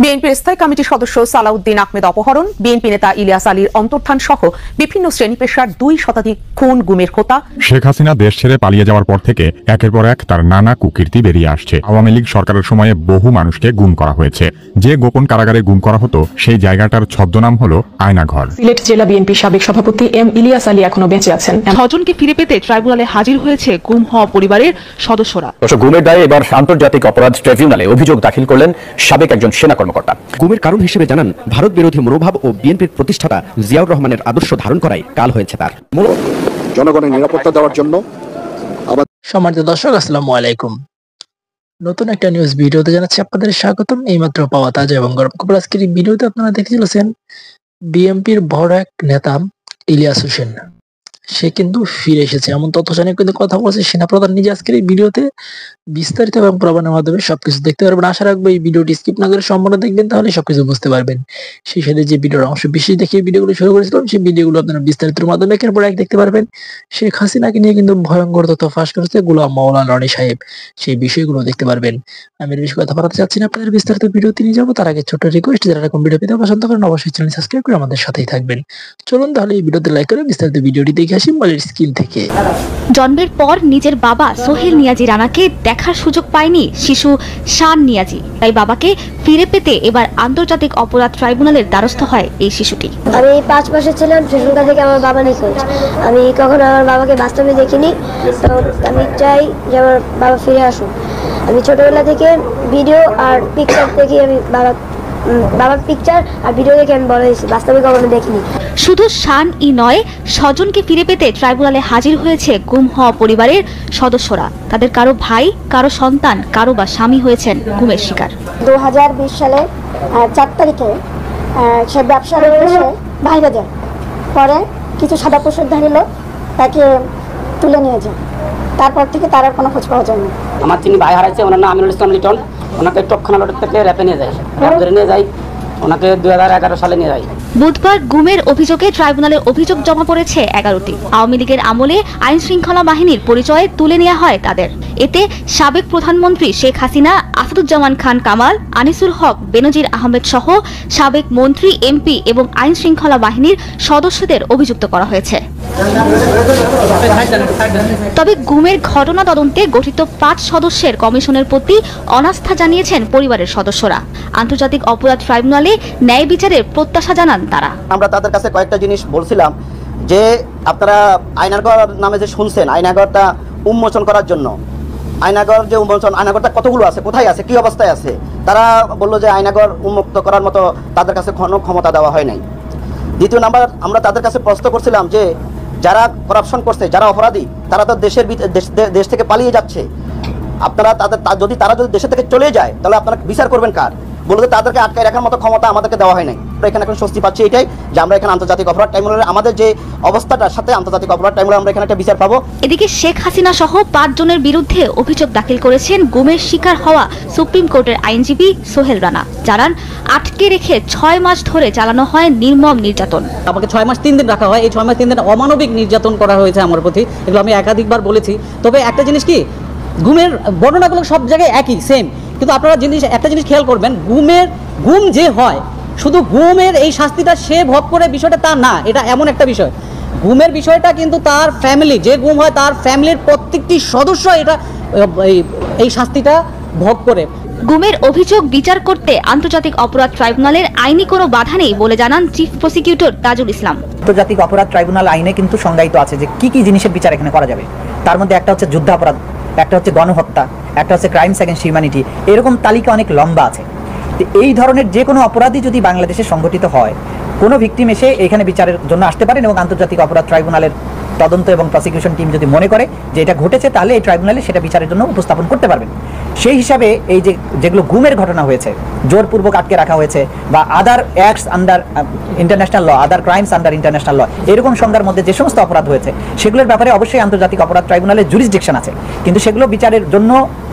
বিএনপির স্থায়ী কমিটির সদস্য সালাউদ্দিন আহমেদ অপহরণ, বিএনপি নেতা ইলিয়াস আলীর অন্তর্ধান সহ বিভিন্ন শ্রেণী পেশার 2 শতাধিক খুন গুমের হোতা। শেখ হাসিনা দেশ ছেড়ে পালিয়ে যাওয়ার পর থেকে একের পর এক তার নানা কুকীর্তি বেরিয়ে আসছে। আওয়ামী লীগ সরকারের সময়ে বহু মানুষকে গুম করা হয়েছে। যে গোপন কারাগারে গুম করা হতো সেই জায়গাটার ছদ্মনাম হলো আয়নাঘর। সিলেট জেলা বিএনপির সাবেক সভাপতি এম ইলিয়াস আলী এখনো বেঁচে আছেন। 6 জনকে ফিরে পেতে ট্রাইব্যুনালে হাজির হয়েছে গুম হওয়া পরিবারের সদস্যরা। গুমের দায়ে এবার আন্তর্জাতিক অপরাধ ট্রাইব্যুনালে অভিযোগ দাখিল করলেন সাবেক একজন সেনা কর্মকর্তা। গুমের কারণ হিসেবে জানান, ভারত বিরোধী মনোভাব ও বিএনপির প্রতিষ্ঠাতা জিয়াউর রহমানের আদর্শ ধারণ করাই কাল হয়েছে তার। জনগণের নিরাপত্তা দেওয়ার জন্য। সম্মানিত দর্শক, আসসালামু আলাইকুম। নতুন একটা নিউজ ভিডিওতে জানাচ্ছি আপনাদের স্বাগতম। এইমাত্র পাওয়া তাজা এবং গরম খবর। আজকের এই ভিডিওতে আপনারা দেখতে চলেছেন বিএনপির বড় এক নেতা ইলিয়াস হোসেন, সে কিন্তু ফিরে এসেছে এমন তথ্য জানিয়ে কিন্তু কথা বলছে সেনাপ্রধান নিজে। আজকের এই ভিডিওতে বিস্তারিত এবং প্রমাণের মাধ্যমে সবকিছু দেখতে পারবেন। আশা রাখবো এই ভিডিওটি স্কিপ না করে সম্পূর্ণ দেখবেন, তাহলে সবকিছু বুঝতে পারবেন। সেই সাথে যে ভিডিওর অংশ বিশেষ দেখিয়ে ভিডিওগুলো শুরু করেছিলাম, সেই ভিডিওগুলো আপনারা বিস্তারিত মাধ্যমে একের পর এক দেখতে পারবেন। শেখ হাসিনাকে নিয়ে কিন্তু ভয়ঙ্কর তথ্য ফাঁস করেছে গোলাম মাওলানা রনি সাহেব, সেই বিষয়গুলো দেখতে পারবেন। আমি বেশি কথা বলতে চাচ্ছি না, আপনাদের বিস্তারিত ভিডিওতে নিয়ে যাবো। তার আগে ছোট রিকোয়েস্ট, যারা এরকম ভিডিও পেতে পছন্দ করেন অবশ্যই চ্যানেল সাবস্ক্রাইব করে আমাদের সাথেই থাকবেন। চলুন তাহলে এই ভিডিওতে লাইক করে বিস্তারিত ভিডিওটি দেখে আসি মোবাইলের স্ক্রিন থেকে। জন্মের পর নিজের বাবা সোহেল নিয়াজি রানাকে দেখার সুযোগ পায়নি শিশু শান নিয়াজি, তাই বাবাকে ফিরে পেতে এবার আন্তর্জাতিক অপরাধ ট্রাইব্যুনালের দ্বারস্থ হয় এই শিশুটি। আমি 5 মাসের ছিলাম, সেখান থেকে আমার বাবা নিখোঁজ। আমি কখনো আমার বাবাকে বাস্তবে দেখিনি, তো আমি চাই যে আমার বাবা ফিরে আসুক। আমি ছোটবেলা থেকে ভিডিও আর পিকচার দেখে আমি বাবার পিকচার আর ভিডিও দেখে আমি বড় হয়েছি, বাস্তবে কখনো দেখিনি। শুধু শান ই নয়, 6 জনকে ফিরে পেতে ট্রাইব্যুনালে হাজির হয়েছে গুম হওয়া পরিবারের সদস্যরা। তাদের কারো ভাই, কারো সন্তান, কারো বা স্বামী হয়েছেন গুমের শিকার। 2020 সালে 4 তারিখে সে ব্যবসার উদ্দেশ্যে বাইরে যায়, পরে কিছু সাদা পোশাকধারী লোক তাকে তুলে নিয়ে যায়। তারপর থেকে তার আর কোনো খোঁজ পাওয়া যায়নি। আমার যিনি ভাই হারাইছে, ওনার নাম আমিনুল ইসলাম লিটন, ওনাকে টপখানা রোড থেকে র্যাপে নিয়ে যায়, র্যাপ ধরে নিয়ে যায়, ওনাকে 2011 সালে নিয়ে যায়। বুধবার গুমের অভিযোগে ট্রাইব্যুনালে অভিযোগ জমা পড়েছে 11টি। আওয়ামী লীগের আমলে আইন শৃঙ্খলা বাহিনীর পরিচয়ে তুলে নেওয়া হয় তাদের। এতে সাবেক প্রধানমন্ত্রী শেখ হাসিনা, আসাদুজ্জামান খান কামাল, আনিসুল হক, বেনজির আহমেদ সহ সাবেক মন্ত্রী, এমপি এবং আইন শৃঙ্খলা বাহিনীর সদস্যদের অভিযুক্ত করা হয়েছে। তবে গুমের ঘটনা তদন্তে গঠিত 5 সদস্যের কমিশনের প্রতি অনাস্থা জানিয়েছেন পরিবারের সদস্যরা। আন্তর্জাতিক অপরাধ ট্রাইব্যুনালে ন্যায় বিচারের প্রত্যাশা জানান তারা। আমরা তাদের কাছে কয়েকটা জিনিস বলছিলাম যে আপনারা আয়নাঘর নামে যে শুনছেন, আয়নাঘরটা উন্মোচন করার জন্য, আয়নাঘর যে উন্মোচন, আয়নাঘরটা কতগুলো আছে, কোথায় আছে, কি অবস্থায় আছে। তারা বললো যে আয়নাঘর উন্মুক্ত করার মতো তাদের কাছে কোনো ক্ষমতা দেওয়া হয় নাই। দ্বিতীয় নাম্বার, আমরা তাদের কাছে প্রশ্ন করছিলাম যে যারা করাপশন করছে, যারা অপরাধী, তারা তো দেশ থেকে পালিয়ে যাচ্ছে। আপনারা তারা যদি দেশে থেকে চলে যায়, তাহলে আপনারা বিচার করবেন কার? বলতে তাদেরকে আটকায় রাখার মতো ক্ষমতা আমাদেরকে দেওয়া হয় নাই। আমরা এখানে এখন স্বস্তি পাচ্ছি এটাই যে আমরা এখানে আন্তর্জাতিক অপরাধ ট্রাইব্যুনালে আমাদের যে অবস্থাটার সাথে আন্তর্জাতিক অপরাধ ট্রাইব্যুনালে আমরা এখানে একটা বিচার পাবো। এদিকে শেখ হাসিনা সহ 5 জনের বিরুদ্ধে অভিযোগ দাখিল করেছেন গুমের শিকার হওয়া সুপ্রিম কোর্টের আইনজীবী সোহেল রানা। জানান, আটকে রেখে 6 মাস ধরে চালানো হয় নির্মম নির্যাতন। আমাকে 6 মাস 3 দিন রাখা হয়। এই 6 মাস 3 দিন অমানবিক নির্যাতন করা হয়েছে আমার প্রতি। এগুলো আমি একাধিকবার বলেছি। তবে একটা জিনিস কি, গুমের বর্ণনাগুলো সব জায়গায় একই, সেম। কিন্তু আপনারা একটা জিনিস খেয়াল করবেন, গুম যে হয়, শুধু গুমের এই শাস্তিটা সে ভোগ করে বিষয়টা তা না। এটা এমন একটা বিষয়, গুমের বিষয়টা কিন্তু তার ফ্যামিলি, যে গুম হয় তার ফ্যামিলির প্রত্যেকটি সদস্য এটা এই শাস্তিটা ভোগ করে। গুমের অভিযোগ বিচার করতে আন্তর্জাতিক অপরাধ ট্রাইব্যুনালের আইনি কোনো বাধা নেই বলে জানান চিফ প্রসিকিউটর তাজুল ইসলাম। আন্তর্জাতিক অপরাধ ট্রাইব্যুনাল আইনে কিন্তু সংজ্ঞায়িত আছে যে কি কি জিনিসের বিচার এখানে করা যাবে। তার মধ্যে একটা হচ্ছে যুদ্ধাপরাধ, একটা হচ্ছে গণহত্যা, একটা হচ্ছে ক্রাইমস এগেইনস্ট হিউম্যানিটি। এরকম তালিকা অনেক লম্বা আছে। এই ধরনের যে কোনো অপরাধী যদি বাংলাদেশে সংঘটিত হয়, কোনো ভিকটিম এসে এখানে বিচারের জন্য আসতে পারেন এবং আন্তর্জাতিক অপরাধ ট্রাইব্যুনালের তদন্ত এবং প্রসিকিউশন টিম যদি মনে করে যে এটা ঘটেছে, তাহলে এই ট্রাইব্যুনালে সেটা বিচারের জন্য উপস্থাপন করতে পারবেন। সেই হিসাবে এই যেগুলো গুমের ঘটনা হয়েছে, জোরপূর্বক আটকে রাখা হয়েছে, বা আদার অ্যাক্টস আন্ডার ইন্টারন্যাশনাল ল, আদার ক্রাইমস আন্ডার ইন্টারন্যাশনাল ল, এরকম সংজ্ঞার মধ্যে যে সমস্ত অপরাধ হয়েছে, সেগুলোর ব্যাপারে অবশ্যই আন্তর্জাতিক অপরাধ ট্রাইব্যুনালের জুরিসডিকশন আছে। কিন্তু সেগুলো বিচারের জন্য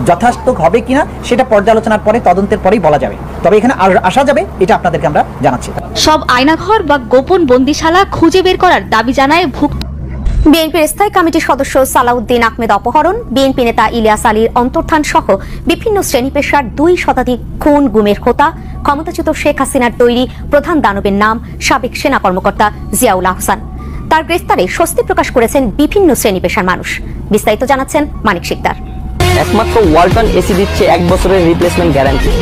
যথার্থ হবে কিনা সেটা পর্যালোচনার পরে, তদন্তের পরেই বলা যাবে। তবে এখানে আসা যাবে, এটা আপনাদেরকে আমরা জানাচ্ছি। সব আয়নাঘর বা গোপন বন্দিশালা খুঁজে বের করার দাবি জানায় ভুক্ত বিএনপির স্থায়ী কমিটির সদস্য সালাউদ্দিন আহমেদ অপহরণ, বিএনপি নেতা ইলিয়াস আলীর অন্তর্ধান সহ বিভিন্ন শ্রেণী পেশার 2 শতাধিক খুন গুমের হোতা, ক্ষমতাচ্যুত শেখ হাসিনার তৈরি প্রধান দানবের নাম সাবেক সেনা কর্মকর্তা জিয়াউল আহসান। তার গ্রেফতারে স্বস্তি প্রকাশ করেছেন বিভিন্ন শ্রেণী পেশার মানুষ। বিস্তারিত জানাচ্ছেন মানিক শিকদার। একমাত্র ওয়ালটন এসি দিচ্ছে 1 বছরের রিপ্লেসমেন্ট গ্যারান্টি।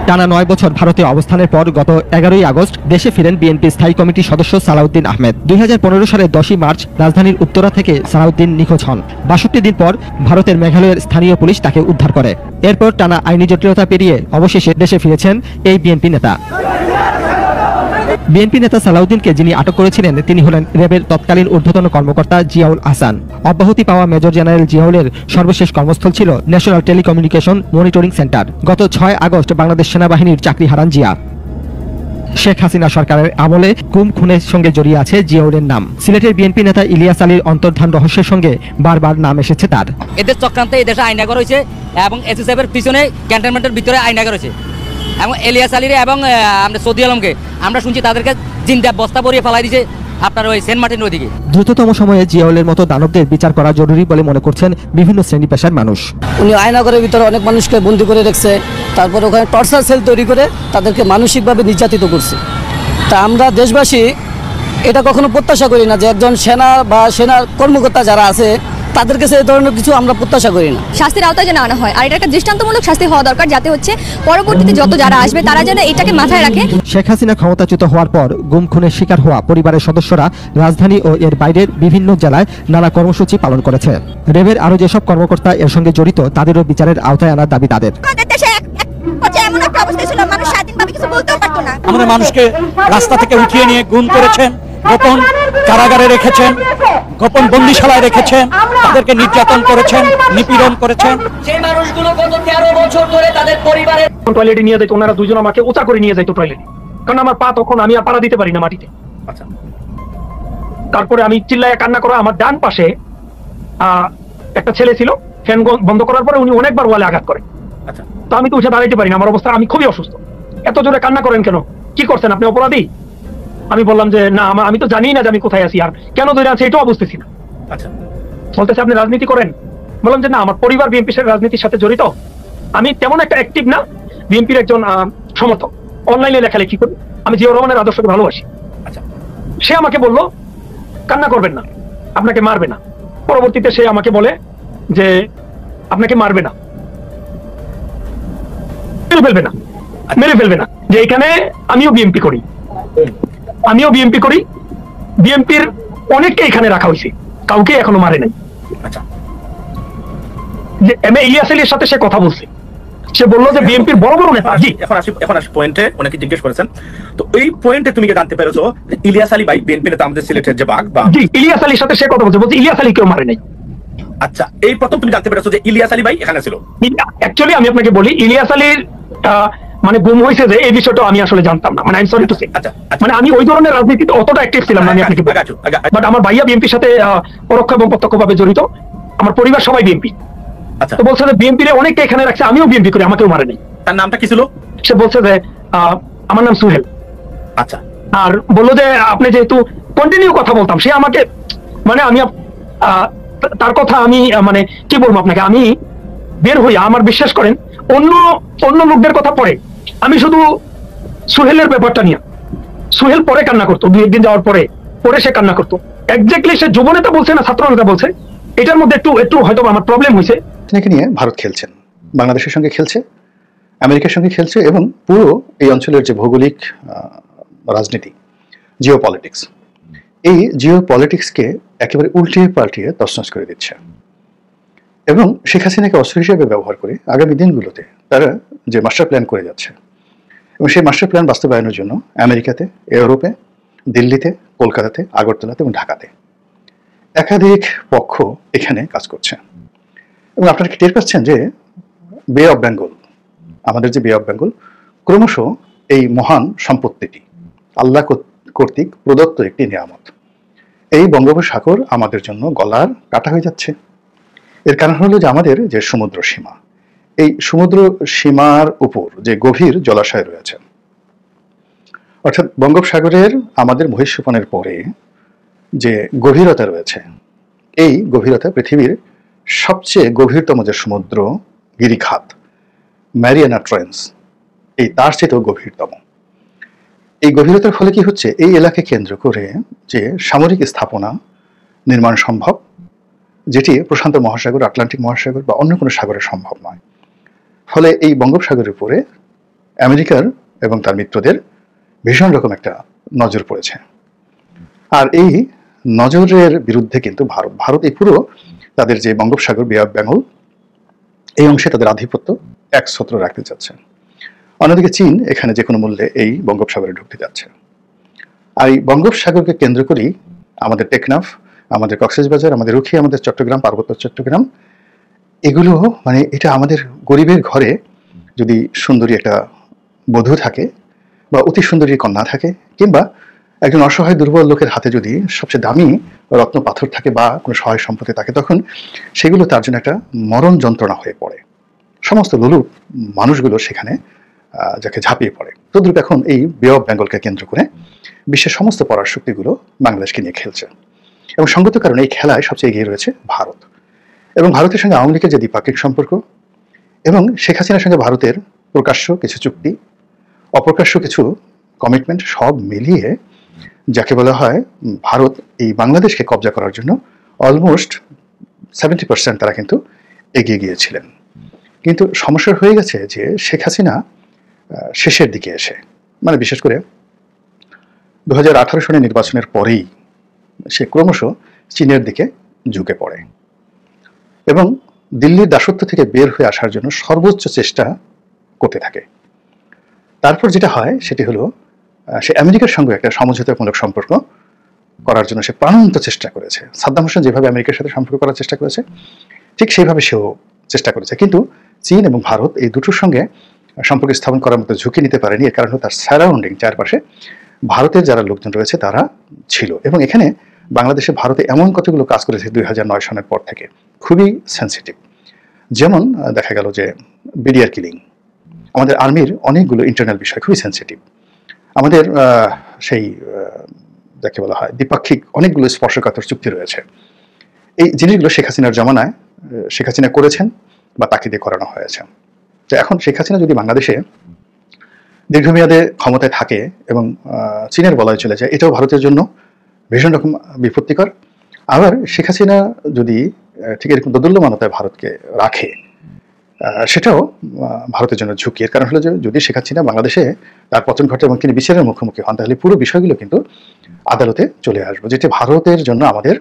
টানা 9 বছর ভারতে অবস্থানের পর গত 11ই আগস্ট দেশে ফিরেন বিএনপি স্থায়ী কমিটির সদস্য সালাউদ্দিন আহমেদ। 2015 সালের 10ই মার্চ রাজধানীর উত্তরা থেকে সালাউদ্দিন নিখোঁজ হন। 62 দিন পর ভারতের মেঘালয়ের স্থানীয় পুলিশ তাকে উদ্ধার করে। এরপর টানা আইনি জটিলতা পেরিয়ে অবশেষে দেশে ফিরেছেন এই বিএনপি নেতা। বিএনপি নেতা সালাউদ্দিনকে যিনি আটক করেছিলেন তিনি হলেন র্যাবের তৎকালীন ঊর্ধ্বতন কর্মকর্তা জিয়াউল আহসান। অব্যাহতি পাওয়া মেজর জেনারেল জিয়াউলের সর্বশেষ কর্মস্থল ছিল ন্যাশনাল টেলিকমিউনিকেশন মনিটরিং সেন্টার। গত 6 আগস্ট বাংলাদেশ সেনাবাহিনীর চাকরি হারান জিয়া। শেখ হাসিনা সরকারের আমলে গুম খুনের সঙ্গে জড়িয়ে আছে জিয়াউলের নাম। সিলেটের বিএনপি নেতা ইলিয়াস আলীর অন্তর্ধান রহস্যের সঙ্গে বারবার নাম এসেছে তার। এদের চক্রান্তে এই দেশে আইনাগর হয়েছে এবং এসএসএফের পিছনে ক্যান্টনমেন্টের ভিতরে আইনাগর হয়েছে এবং ইলিয়াস আলীর এবং আমরা সৌদি আলমকে আমরা শুনছি তাদেরকে জিন্দা বস্তা ভরিয়ে ফেলাই দিয়েছে আপনার ওই সেন্ট মার্টিন ওইদিকে। দ্রুততম সময়ে জিয়াউলের মতো দানবদের বিচার করা জরুরি বলে মনে করছেন বিভিন্ন শ্রেণী পেশার মানুষ। উনি আয়নাগরের ভিতরে অনেক মানুষকে বন্দী করে রেখেছে, তারপর ওখানে টর্চার সেল তৈরি করে তাদেরকে মানসিকভাবে নির্যাতিত করছে। তা আমরা দেশবাসী এটা কখনো প্রত্যাশা করি না যে একজন সেনা বা সেনার কর্মকর্তা যারা আছে তাদের কাছে এই ধরনের কিছু আমরা প্রত্যাশা করি না। শাস্তির আওতায় যেন আনা হয়, আর এটা একটা দৃষ্টান্তমূলক শাস্তি হওয়া দরকার, যাতে হচ্ছে পরবর্তীতে যত যারা আসবে তারা যেন এটাকে মাথায় রাখে। শেখ হাসিনা ক্ষমতাচ্যুত হওয়ার পর গুম খুনের শিকার হওয়া পরিবারের সদস্যরা রাজধানী ও এর বাইরের বিভিন্ন জেলায় নানা কর্মসূচি পালন করেছে। র্যাবের আরো যেসব কর্মকর্তা এর সঙ্গে জড়িত তাদেরও বিচারের আওতায় আনার দাবি তাদের। আমাদের মানুষকে রাস্তা থেকে উঠিয়ে নিয়ে গুম করেছেন, গোপন কারাগারে রেখেছেন, গোপন বন্দিশালায় রেখেছেন, তাদেরকে নির্যাতন করেছেন, নিপীড়ন করেছেন। সেই মানুষগুলো গত 13 বছর ধরে তাদের পরিবারের টয়লেটে নিয়ে যেত, ওনারা দুজন আমাকে উঁচা করে নিয়ে যেত টয়লেটে, কারণ আমার পা তখন আমি আর পাড়া দিতে পারি না মাটিতে। আচ্ছা, তারপরে আমি চিল্লায় কান্না করা, আমার ডান পাশে একটা ছেলে ছিল, ফ্যান বন্ধ করার পরে উনি অনেকবার ওয়ালে আঘাত করে। আচ্ছা, তো আমি তো উঠে দাঁড়াইতে পারি না, আমার অবস্থা, আমি খুবই অসুস্থ। এত জোরে কান্না করেন কেন? কি করছেন আপনি? অপরাধী? আমি বললাম যে না, আমি তো জানি না যে আমি কোথায় আছি, আর কেন ধরে আছে এটাও বুঝতেছি না। আচ্ছা, বলতেছে আপনি রাজনীতি করেন? বললাম যে না, আমার পরিবার বিএনপির রাজনীতির সাথে জড়িত, আমি তেমন একটা অ্যাক্টিভ না, বিএনপির একজন সমর্থক, অনলাইনে লেখালেখি করি, আমি জিয়াউর রহমানের আদর্শকে ভালোবাসি। আচ্ছা, সে আমাকে বললো কান্না করবেন না, আপনাকে মারবে না। পরবর্তীতে সে আমাকে বলে যে আপনাকে মারবে না, মেরে ফেলবে না, যে এখানে আমিও বিএনপি করি, বিএনপির অনেককে এখানে রাখা হয়েছে, কাউকে এখনো মারে নাই। আচ্ছা, যে ইলিয়াস আলীর সাথে সে কথা বলছে, সে বললো যে বিএনপির বড় বড় নেতা। জি, এখন আসি পয়েন্টে। অনেকে জিজ্ঞেস করেছেন, তো এই পয়েন্টে তুমি কি জানতে পেরেছো ইলিয়াস আলী ভাই বিএনপি নেতা আমাদের সিলেটের যে বাঘ বা? জি, ইলিয়াস আলীর সাথে সে কথা বলছে, ইলিয়াস আলী কেউ মারে নাই। আচ্ছা, এই প্রথম তুমি জানতে পেরেছো যে ইলিয়াস আলী ভাই এখানে ছিল? অ্যাকচুয়ালি আমি আপনাকে বলি, ইলিয়াস আলীর মানে গুম হয়েছে যে এই বিষয়টা আমি আসলে জানতাম না, মানে I am sorry to say. মানে আমি ওই ধরনের রাজনীতিতে অতটা অ্যাক্টিভ ছিলাম না, আমি আপনাকে বলি। বাট আমার ভাইয়া বিএনপির সাথে পরোক্ষ এবং প্রত্যক্ষভাবে জড়িত, আমার পরিবার সবাই বিএনপি। আচ্ছা, তো বলছে যে বিএনপির অনেককে এখানে রাখছে, আমিও বিএনপি করি, আমাকেও মারে নাই। তার নামটা কি ছিল? সে বলছে যে আমার নাম সুহেল। আচ্ছা, আর বললো যে আপনি যেহেতু কন্টিনিউ কথা বলতাম, সে আমাকে মানে আমি তার কথা আমি মানে কি বলবো আপনাকে, আমি বের হই, আমার বিশ্বাস করেন অন্য লোকদের কথা পরে, আমি শুধু সুহেলের ব্যাপারটা নিয়ে, সুহেল পরে কান্না করতো, 2 দিন যাওয়ার পরে সে কান্না করতো। এক্স্যাক্টলি সে যুব নেতা বলছে না ছাত্র নেতা বলছে, এটার মধ্যে একটু হয়তো আমার প্রবলেম হয়েছে। নিয়ে ভারত খেলছেন, বাংলাদেশের সঙ্গে খেলছে, আমেরিকার সঙ্গে খেলছে, এবং পুরো এই অঞ্চলের যে ভৌগোলিক রাজনীতি, জিও পলিটিক্স, এই জিও পলিটিক্সকে একেবারে উল্টিয়ে পাল্টিয়ে তছনছ করে দিচ্ছে, এবং শেখ হাসিনাকে অস্ত্র হিসেবে ব্যবহার করে আগামী দিনগুলোতে তারা যে মাস্টার প্ল্যান করে যাচ্ছে, এবং সেই মাস্টার প্ল্যান বাস্তবায়নের জন্য আমেরিকাতে, ইউরোপে, দিল্লিতে, কলকাতাতে, আগরতলাতে এবং ঢাকাতে একাধিক পক্ষ এখানে কাজ করছে। এবং আপনারা কি টের পাচ্ছেন যে বে অফ বেঙ্গল, আমাদের যে বে অফ বেঙ্গল, ক্রমশ এই মহান সম্পত্তিটি আল্লাহ কর্তৃক প্রদত্ত একটি নিয়ামত, এই বঙ্গোপসাগর আমাদের জন্য গলার কাটা হয়ে যাচ্ছে। এর কারণ হলো যে আমাদের যে সমুদ্র সীমা, এই সমুদ্র সীমার উপর যে গভীর জলাশয় রয়েছে, অর্থাৎ বঙ্গোপসাগরের আমাদের মহিষোপনের পরে যে গভীরতা রয়েছে, এই গভীরতা পৃথিবীর সবচেয়ে গভীরতম যে সমুদ্র গিরিখাত ম্যারিয়ানা ট্রেঞ্চ, এই তার চেয়েও গভীরতম। এই গভীরতার ফলে কি হচ্ছে, এই এলাকাকে কেন্দ্র করে যে সামরিক স্থাপনা নির্মাণ সম্ভব, যেটি প্রশান্ত মহাসাগর, আটলান্টিক মহাসাগর বা অন্য কোনো সাগরে সম্ভব নয়। ফলে এই বঙ্গোপসাগরের উপরে আমেরিকার এবং তার মিত্রদের ভীষণ রকম একটা নজর পড়েছে। আর এই নজরের বিরুদ্ধে কিন্তু ভারত এই পুরো তাদের যে বঙ্গোপসাগর বে অফ বেঙ্গল, এই অংশে তাদের আধিপত্য একছত্র রাখতে চাচ্ছে। অন্যদিকে চীন এখানে যে কোনো মূল্যে এই বঙ্গোপসাগরে ঢুকতে যাচ্ছে। আর এই বঙ্গোপসাগরকে কেন্দ্র করেই আমাদের টেকনাফ, আমাদের কক্সবাজার, আমাদের রুখি, আমাদের চট্টগ্রাম, পার্বত্য চট্টগ্রাম, এগুলো মানে এটা আমাদের গরিবের ঘরে যদি সুন্দরী একটা বধূ থাকে বা অতি সুন্দরী কন্যা থাকে, কিংবা একজন অসহায় দুর্বল লোকের হাতে যদি সবচেয়ে দামি রত্ন পাথর থাকে বা কোনো সহায় সম্পত্তি থাকে, তখন সেগুলো তার জন্য একটা মরণ যন্ত্রণা হয়ে পড়ে। সমস্ত লোলুপ মানুষগুলো সেখানে যাকে ঝাঁপিয়ে পড়ে। তদ্রূপ এখন এই বে অফ বেঙ্গলকে কেন্দ্র করে বিশ্বের সমস্ত পরাশক্তিগুলো বাংলাদেশকে নিয়ে খেলছে, এবং সঙ্গত কারণে এই খেলায় সবচেয়ে এগিয়ে রয়েছে ভারত। এবং ভারতের সঙ্গে আওয়ামী লীগের যে দ্বিপাক্ষিক সম্পর্ক এবং শেখ হাসিনার সঙ্গে ভারতের প্রকাশ্য কিছু চুক্তি, অপ্রকাশ্য কিছু কমিটমেন্ট, সব মিলিয়ে যাকে বলা হয় ভারত এই বাংলাদেশকে কবজা করার জন্য অলমোস্ট 70% তারা কিন্তু এগিয়ে গিয়েছিলেন। কিন্তু সমস্যা হয়ে গেছে যে শেখ হাসিনা শেষের দিকে এসে, মানে বিশেষ করে 2018 সনের নির্বাচনের পরেই সে ক্রমশ চীনের দিকে ঝুঁকে পড়ে এবং দিল্লির দাসত্ব থেকে বের হয়ে আসার জন্য সর্বোচ্চ চেষ্টা করতে থাকে। তারপর যেটা হয় সেটি হলো সে আমেরিকার সঙ্গে একটা সমঝোতামূলক সম্পর্ক করার জন্য সে প্রাণান্ত চেষ্টা করেছে। সাদ্দাম হোসেন যেভাবে আমেরিকার সাথে সম্পর্ক করার চেষ্টা করেছে, ঠিক সেইভাবে সেও চেষ্টা করেছে। কিন্তু চীন এবং ভারত এই দুটোর সঙ্গে সম্পর্ক স্থাপন করার মতো ঝুঁকি নিতে পারেনি। এর কারণ হলো তার সারাউন্ডিং, চারপাশে ভারতের যারা লোকজন রয়েছে তারা ছিল। এবং এখানে বাংলাদেশে ভারতে এমন কতগুলো কাজ করেছে 2009 সনের পর থেকে, খুবই সেন্সিটিভ। যেমন দেখা গেল যে বিডিআর কিলিং, আমাদের আর্মির অনেকগুলো ইন্টারনাল বিষয় খুবই সেন্সিটিভ। আমাদের সেই যাকে বলা হয় দ্বিপাক্ষিক অনেকগুলো স্পর্শকাতর চুক্তি রয়েছে। এই জিনিসগুলো শেখ হাসিনার জমানায় শেখ হাসিনা করেছেন বা তাকে দিয়ে করানো হয়েছে। তো এখন শেখ হাসিনা যদি বাংলাদেশে দীর্ঘমেয়াদে ক্ষমতায় থাকে এবং চীনের বলয়ে চলে যায়, এটাও ভারতের জন্য ভীষণ রকম বিপত্তিকর। আবার শেখ হাসিনা যদি ঠিক এরকম দোদুল্যমানতায় ভারতকে রাখে, সেটাও ভারতের জন্য ঝুঁকি। এর কারণ হলো যে যদি শেখ হাসিনা বাংলাদেশে তার পতন ঘটে এবং তিনি বিচারের মুখোমুখি হন, তাহলে পুরো বিষয়গুলো কিন্তু আদালতে চলে আসবে, যেটি ভারতের জন্য আমাদের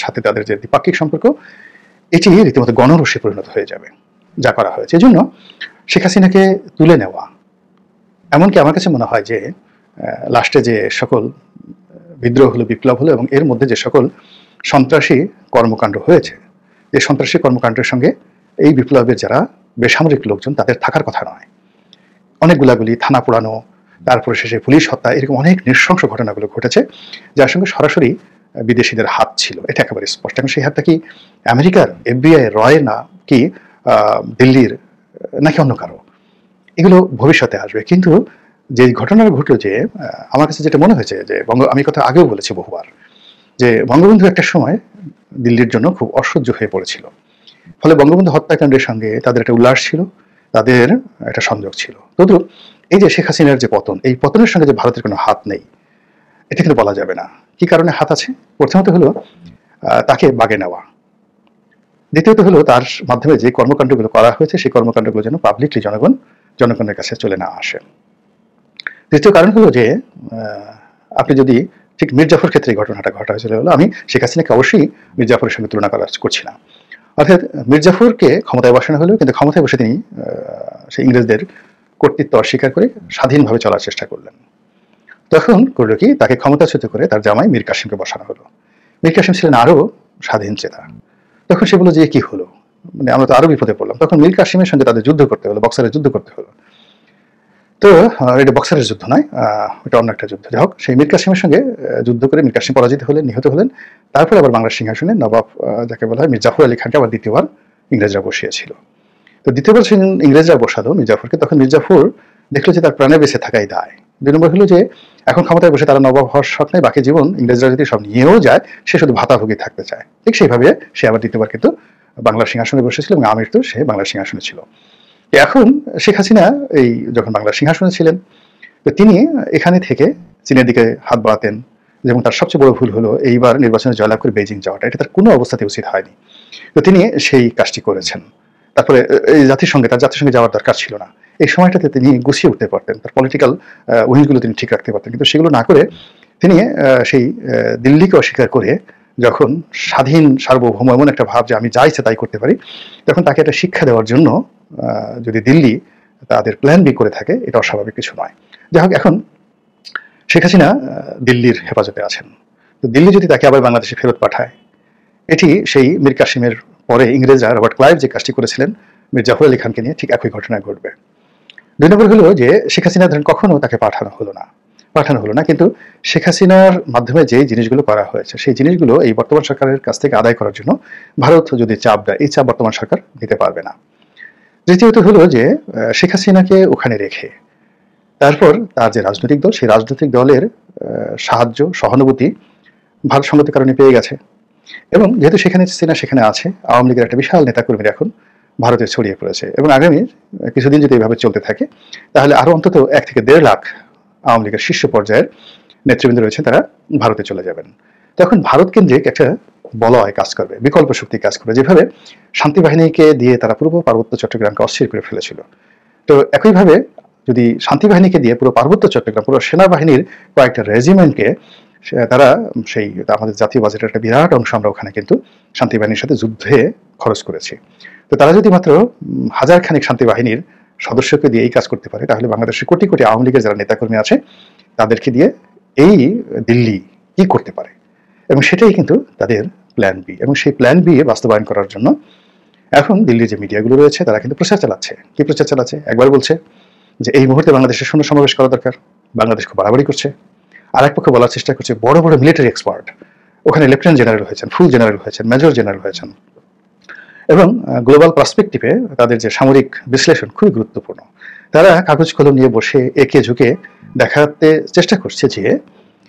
সাথে তাদের যে দ্বিপাক্ষিক সম্পর্ক, এটি রীতিমতো গণরসে পরিণত হয়ে যাবে, যা করা হয়েছে। এজন্য শেখ হাসিনাকে তুলে নেওয়া, এমনকি আমার কাছে মনে হয় যে লাস্টে যে সকল বিদ্রোহ হলো, বিপ্লব হলো, এবং এর মধ্যে যে সকল সন্ত্রাসী কর্মকাণ্ড হয়েছে, এই সন্ত্রাসী কর্মকাণ্ডের সঙ্গে এই বিপ্লবের যারা বেসামরিক লোকজন তাদের থাকার কথা নয়। অনেক গুলাগুলি, থানা পোড়ানো, তারপরে শেষে পুলিশ হত্যা, এরকম অনেক নৃশংস ঘটনাগুলো ঘটেছে যার সঙ্গে সরাসরি বিদেশিদের হাত ছিল, এটা একেবারে স্পষ্ট। এখন সেই হাতটা কি আমেরিকার, FBI, রয়, না কি দিল্লির, নাকি অন্য কারো, এগুলো ভবিষ্যতে আসবে। কিন্তু যে ঘটনাটা ঘটলো, যে আমার কাছে যেটা মনে হয়েছে যে আমি কথা আগেও বলেছি বহুবার, যে বঙ্গবন্ধু একটা সময় দিল্লির জন্য খুব অসহ্য হয়ে পড়েছিল। ফলে বঙ্গবন্ধু হত্যাকাণ্ডের সঙ্গে তাদের একটা উল্লাস ছিল, তাদের একটা সংযোগ ছিল। তবু এই যে শেখ হাসিনার যে পতন, এই পতনের সঙ্গে যে ভারতের কোনো হাত নেই, এটা কিন্তু বলা যাবে না। কি কারণে হাত আছে? প্রথমত হলো তাকে বাগে নেওয়া, দ্বিতীয়ত হলো তার মাধ্যমে যে কর্মকাণ্ডগুলো করা হয়েছে সেই কর্মকাণ্ডগুলো যেন পাবলিকলি জনগণের কাছে চলে না আসে। তৃতীয় কারণ হলো যে আপনি যদি ঠিক মীর জাফর ক্ষেত্রে এই ঘটনাটা ঘটা হয়েছিল, হলো আমি শেখ হাসিনাকে অবশ্যই মীর জাফরের সঙ্গে তুলনা করছি না। অর্থাৎ মীর জাফরকে ক্ষমতায় বসানো হলো, কিন্তু ক্ষমতায় বসে তিনি সেই ইংরেজদের কর্তৃত্ব অস্বীকার করে স্বাধীনভাবে চলার চেষ্টা করলেন। তখন করলো কি, তাকে ক্ষমতাচ্যুত করে তার জামাই মীর কাসিমকে বসানো হলো। মীর কাসিম ছিলেন আরো স্বাধীন চেতা। তখন সে বললো যে কি হলো, মানে আমরা তো আরো বিপদে পড়লাম। তখন মীর কাসিমের সঙ্গে তাদের যুদ্ধ করতে হলো, বক্সারের যুদ্ধ করতে হলো। তো এটা বক্সারের যুদ্ধ নয়, এটা অন্য একটা যুদ্ধ। যাই হোক, সেই মীর কাসিমের সঙ্গে যুদ্ধ করে মীর কাসিম পরাজিত হলেন, নিহত হলেন। তারপরে আবার বাংলার সিংহাসনে নবাব যাকে বলা হয় মীর জাফর আলী খানকে আবার দ্বিতীয়বার ইংরেজরা বসিয়েছিল। তো দ্বিতীয়বার ইংরেজরা বসালো মীর জাফরকে। তখন মীর জাফর দেখলো যে তার প্রাণে বেঁচে থাকাই দায়, 2 নম্বর হলো যে এখন ক্ষমতায় বসে তারা নবাব হওয়ার শখ নেই, বাকি জীবন ইংরেজরা যদি সব নিয়েও যায়, সে শুধু ভাতাভোগী থাকতে চায়। ঠিক সেইভাবে সে আবার দ্বিতীয়বার কিন্তু বাংলার সিংহাসনে বসেছিল এবং আমির তো সে বাংলার সিংহাসনে ছিল। এখন শেখ হাসিনা এই যখন বাংলার সিংহাসনে ছিলেন, তো তিনি এখানে থেকে চীনের দিকে হাত বাড়াতেন, যেমন তার সবচেয়ে বড় ভুল হলো এইবার নির্বাচনে জয়লাভ করে বেজিং যাওয়াটা। এটা তার কোনো অবস্থাতে উচিত হয়নি, তো তিনি সেই কাজটি করেছেন। তারপরে এই তার জাতিসংঘে যাওয়ার দরকার ছিল না। এই সময়টাতে তিনি গুছিয়ে উঠতে পারতেন, তার পলিটিক্যাল উইংগুলো তিনি ঠিক রাখতে পারতেন, কিন্তু সেগুলো না করে তিনি সেই দিল্লিকে অস্বীকার করে যখন স্বাধীন সার্বভৌম এমন একটা ভাব যে আমি যা ইচ্ছে তাই করতে পারি, তখন তাকে একটা শিক্ষা দেওয়ার জন্য যদি দিল্লি তাদের প্ল্যান বি করে থাকে, এটা অস্বাভাবিক কিছু নয়। যাই হোক, এখন শেখ হাসিনা দিল্লির হেফাজতে আছেন। তো দিল্লি যদি তাকে আবার বাংলাদেশে ফেরত পাঠায়, এটি সেই মীর কাসিমের পরে ইংরেজরা রবার্ট ক্লাইভ যে কাজটি করেছিলেন মীর জাফর আলী খানকে নিয়ে, ঠিক একই ঘটনা ঘটবে। 2 নম্বর হলো যে শেখ হাসিনা ধরেন কখনো তাকে পাঠানো হলো না, কিন্তু শেখ হাসিনার মাধ্যমে যে জিনিসগুলো করা হয়েছে সেই জিনিসগুলো এই বর্তমান সরকারের কাছ থেকে আদায় করার জন্য ভারত যদি চাপ দেয়, এই চাপ বর্তমান সরকার দিতে পারবে না। দ্বিতীয়ত হলো যে শেখ হাসিনাকে ওখানে রেখে তারপর তার যে রাজনৈতিক দল, সেই রাজনৈতিক দলের সাহায্য সহানুভূতি ভারত সংগতের কারণে পেয়ে গেছে, এবং যেহেতু সেখানে আছে, আওয়ামী লীগের একটা বিশাল নেতাকর্মীরা এখন ভারতে ছড়িয়ে পড়েছে, এবং আগামী কিছুদিন যদি এইভাবে চলতে থাকে তাহলে আরো অন্তত 1 থেকে 1.5 লাখ আওয়ামী লীগের শীর্ষ পর্যায়ের নেতৃবৃন্দ রয়েছে, তারা ভারতে চলে যাবেন। তখন ভারত কেন্দ্রিক একটা বলয় কাজ করবে, বিকল্প শক্তি কাজ করবে, যেভাবে শান্তি বাহিনীকে দিয়ে তারা পূর্ব পার্বত্য চট্টগ্রামকে অস্থির করে ফেলেছিল। তো একইভাবে যদি শান্তি বাহিনীকে দিয়ে পুরো পার্বত্য চট্টগ্রাম, পুরো সেনাবাহিনীর কয়েকটা রেজিমেন্টকে তারা সেই আমাদের জাতীয় বাজেটের একটা বিরাট অংশ আমরা ওখানে কিন্তু শান্তি বাহিনীর সাথে যুদ্ধে খরচ করেছি, তো তারা যদি মাত্র 1000 খানিক শান্তি বাহিনীর সদস্যকে দিয়ে এই কাজ করতে পারে, তাহলে বাংলাদেশের কোটি কোটি আওয়ামী লীগের যারা নেতাকর্মী আছে তাদেরকে দিয়ে এই দিল্লি কি করতে পারে, এবং সেটাই কিন্তু তাদের প্ল্যান বি। এবং সেই প্ল্যান বি বাস্তবায়ন করার জন্য এখন দিল্লির যে মিডিয়াগুলো রয়েছে তারা কিন্তু প্রচার চালাচ্ছে। কি প্রচার চালাচ্ছে? একবার বলছে যে এই মুহূর্তে বাংলাদেশের সৈন্য সমাবেশ করা দরকার, বাংলাদেশ খুব বাড়াবাড়ি করছে। আর এক পক্ষে বলার চেষ্টা করছে বড় বড় মিলিটারি এক্সপার্ট ওখানে লেফটেন্যান্ট জেনারেল হয়েছেন, ফুল জেনারেল হয়েছেন, মেজর জেনারেল হয়েছেন, এবং গ্লোবাল পার্সপেক্টিভে তাদের যে সামরিক বিশ্লেষণ খুবই গুরুত্বপূর্ণ। তারা কাগজ কলম নিয়ে বসে একে ঝুঁকে দেখাতে চেষ্টা করছে যে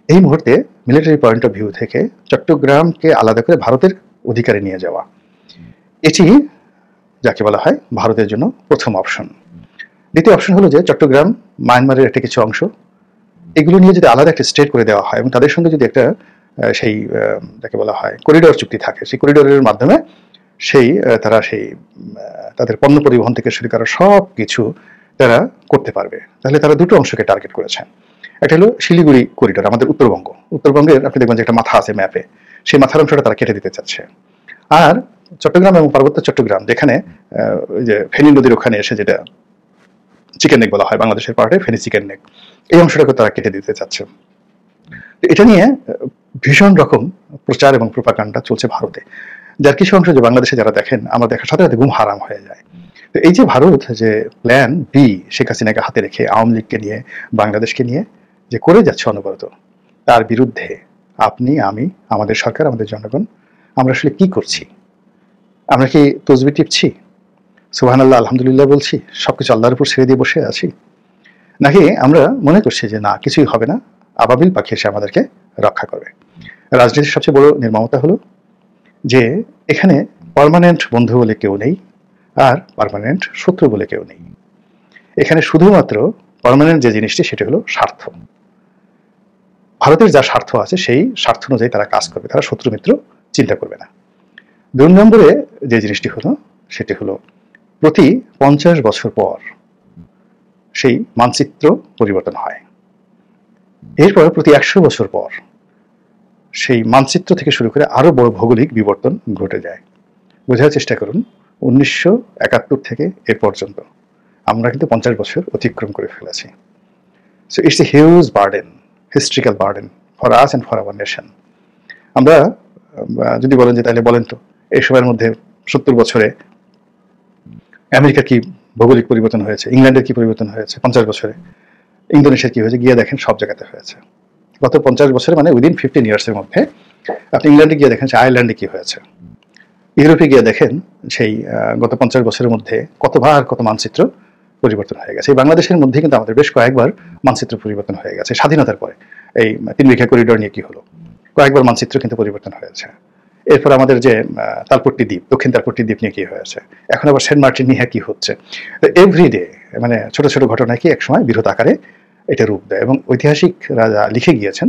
এই মুহূর্তে মিলিটারি পয়েন্ট অফ ভিউ থেকে চট্টগ্রামকে আলাদা করে ভারতের অধিকারে নিয়ে যাওয়া, এটি যাকে বলা হয় ভারতের জন্য প্রথম অপশন। দ্বিতীয় অপশন হলো যে চট্টগ্রাম মায়ানমারের একটা কিছু অংশ, এগুলো নিয়ে যদি আলাদা একটা স্টেট করে দেওয়া হয় এবং তাদের সঙ্গে যদি একটা সেই যাকে বলা হয় করিডোর চুক্তি থাকে, সেই করিডোরের মাধ্যমে তারা তাদের পণ্য পরিবহন থেকে শুরু করা সব কিছু তারা করতে পারবে, তাহলে তারা দুটো অংশকে টার্গেট করেছেন। একটা হলো শিলিগুড়ি করিডোর, আমাদের উত্তরবঙ্গের আপনি দেখবেন যে একটা মাথা আছে ম্যাপে, সেই মাথার অংশটা তারা কেটে দিতে চাচ্ছে। আর চট্টগ্রাম এবং পার্বত্য চট্টগ্রাম যেখানে যে ফেনী নদীর ওখানে এসে যেটা চিকেন নেক বলা হয়, বাংলাদেশের পার্টে ফেনী চিকেন নেক, এই অংশটাকে তারা কেটে দিতে চাচ্ছে। এটা নিয়ে ভীষণ রকম প্রচার এবং প্রোপাগান্ডা চলছে ভারতে, যার কিছু অংশ যে বাংলাদেশে যারা দেখেন, আমরা দেখার সাথে সাথে ঘুম হারাম হয়ে যায়। তো এই যে ভারত যে প্ল্যান বি শেখ হাসিনাকে হাতে রেখে আওয়ামী লীগকে নিয়ে বাংলাদেশকে নিয়ে যে করে যাচ্ছে অনবরত, তার বিরুদ্ধে আপনি, আমি, আমাদের সরকার, আমাদের জনগণ, আমরা আসলে কি করছি? আমরা কি তসবি টিপছি, সুবহানাল্লাহ আলহামদুলিল্লাহ বলছি, সবকিছু আল্লাহর উপর ছেড়ে দিয়ে বসে আছি, নাকি আমরা মনে করছি যে না কিছুই হবে না, আবাবিল পাখি এসে আমাদেরকে রক্ষা করবে? রাজনীতির সবচেয়ে বড় নির্মমতা হলো যে এখানে পার্মানেন্ট বন্ধু বলে কেউ নেই আর পার্মানেন্ট শত্রু বলে কেউ নেই। এখানে শুধুমাত্র পার্মানেন্ট যে জিনিসটি সেটা হলো স্বার্থ। ভারতের যা স্বার্থ আছে সেই স্বার্থ অনুযায়ী তারা কাজ করবে, তারা শত্রু মিত্র চিন্তা করবে না। 2 নম্বরে যে জিনিসটি হলো সেটি হলো প্রতি 50 বছর পর সেই মানচিত্র পরিবর্তন হয়, এরপর প্রতি 100 বছর পর সেই মানচিত্র থেকে শুরু করে আরো বড় ভৌগোলিক বিবর্তন ঘটে যায়। বোঝার চেষ্টা করুন, 1971 থেকে এ পর্যন্ত আমরা কিন্তু 50 বছর অতিক্রম করে ফেলেছি। So it's a huge burden, historical burden for us and for our nation. আমরা যদি বলেন যে তাহলে বলেন তো এই সময়ের মধ্যে 70 বছরে আমেরিকার কি ভৌগোলিক পরিবর্তন হয়েছে, ইংল্যান্ডের কি পরিবর্তন হয়েছে 50 বছরে, ইন্দোনেশিয়ার কি হয়েছে, গিয়ে দেখেন সব জায়গাতে হয়েছে। গত 50 বছরে মানে উইদিন 15 ইয়ার্সের মধ্যে আপনি ইংল্যান্ডে গিয়ে দেখেন আয়ারল্যান্ডে কি হয়েছে, ইউরোপে গিয়ে দেখেন সেই গত 50 বছরের মধ্যে কতবার কত মানচিত্র পরিবর্তন হয়ে গেছে। এই বাংলাদেশের মধ্যে কিন্তু আমাদের বেশ কয়েকবার মানচিত্র পরিবর্তন হয়ে গেছে। স্বাধীনতার পরে এই 3 বিঘা করিডোর নিয়ে কি হলো, কয়েকবার মানচিত্র কিন্তু পরিবর্তন হয়েছে। এরপর আমাদের যে তালপট্টি দ্বীপ, দক্ষিণ তালপট্টি দ্বীপ নিয়ে কি হয়েছে, এখন আবার সেন্ট মার্টিন নিয়ে কি হচ্ছে। এভরিডে মানে ছোট ছোট ঘটনাকে একসময় বৃহৎ আকারে এটা রূপ দেয়। এবং ঐতিহাসিকরা যা লিখে গিয়েছেন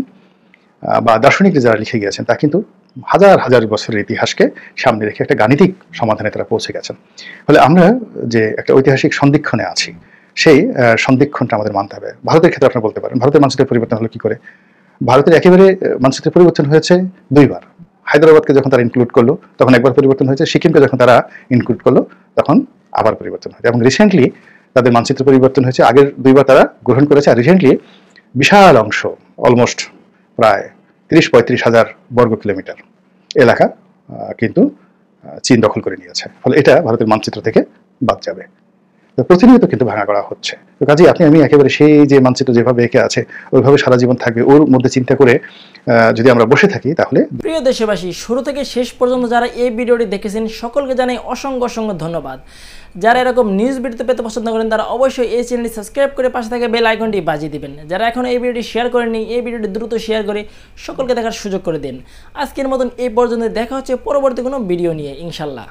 বা দার্শনিকরা যারা লিখে গিয়েছেন তা কিন্তু হাজার হাজার বছরের ইতিহাসকে সামনে রেখে একটা গাণিতিক সমাধানে তারা পৌঁছে গেছেন। ফলে আমরা যে একটা ঐতিহাসিক সন্ধিক্ষণে আছি, সেই সন্ধিক্ষণটা আমাদের মানতে হবে। ভারতের ক্ষেত্রে আপনারা বলতে পারেন ভারতের মানচিত্রের পরিবর্তন হলো কি করে। ভারতের একেবারে মানচিত্রের পরিবর্তন হয়েছে 2 বার। হায়দ্রাবাদকে যখন তারা ইনক্লুড করলো তখন একবার পরিবর্তন হয়েছে, সিকিমকে যখন তারা ইনক্লুড করলো তখন আবার পরিবর্তন হয়েছে। এবং রিসেন্টলি তাদের মানচিত্র পরিবর্তন হয়েছে, আগের 2 বার তারা গ্রহণ করেছে, আর রিসেন্টলি বিশাল অংশ অলমোস্ট প্রায় 30-35 হাজার বর্গ কিলোমিটার এলাকা কিন্তু চীন দখল করে নিয়েছে। ফলে এটা ভারতের মানচিত্র থেকে বাদ যাবে। তো প্রতিনিয়ত কিন্তু ভাঙা করা হচ্ছে। তো কাজেই আমি একেবারে সেই যে মানচিত্র যেভাবে এঁকে আছে ওইভাবে সারা জীবন থাকবে, ওর মধ্যে চিন্তা করে যদি আমরা বসে থাকি তাহলে। প্রিয় দেশবাসী, শুরু থেকে শেষ পর্যন্ত যারা এই ভিডিওটি দেখেছেন সকলকে জানাই অসংখ্য অসংখ্য ধন্যবাদ। যারা এরকম নিউজ ভিডিওতে পেতে পছন্দ করেন তারা অবশ্যই এই চ্যানেলটি সাবস্ক্রাইব করে পাশে থাকা বেল আইকনটি বাজিয়ে দিবেন। যারা এখনও এই ভিডিওটি শেয়ার করেননি, এই ভিডিওটি দ্রুত শেয়ার করে সকলকে দেখার সুযোগ করে দিন। আজকের মতন এই পর্যন্ত, দেখা হচ্ছে পরবর্তী কোনো ভিডিও নিয়ে ইনশাল্লাহ।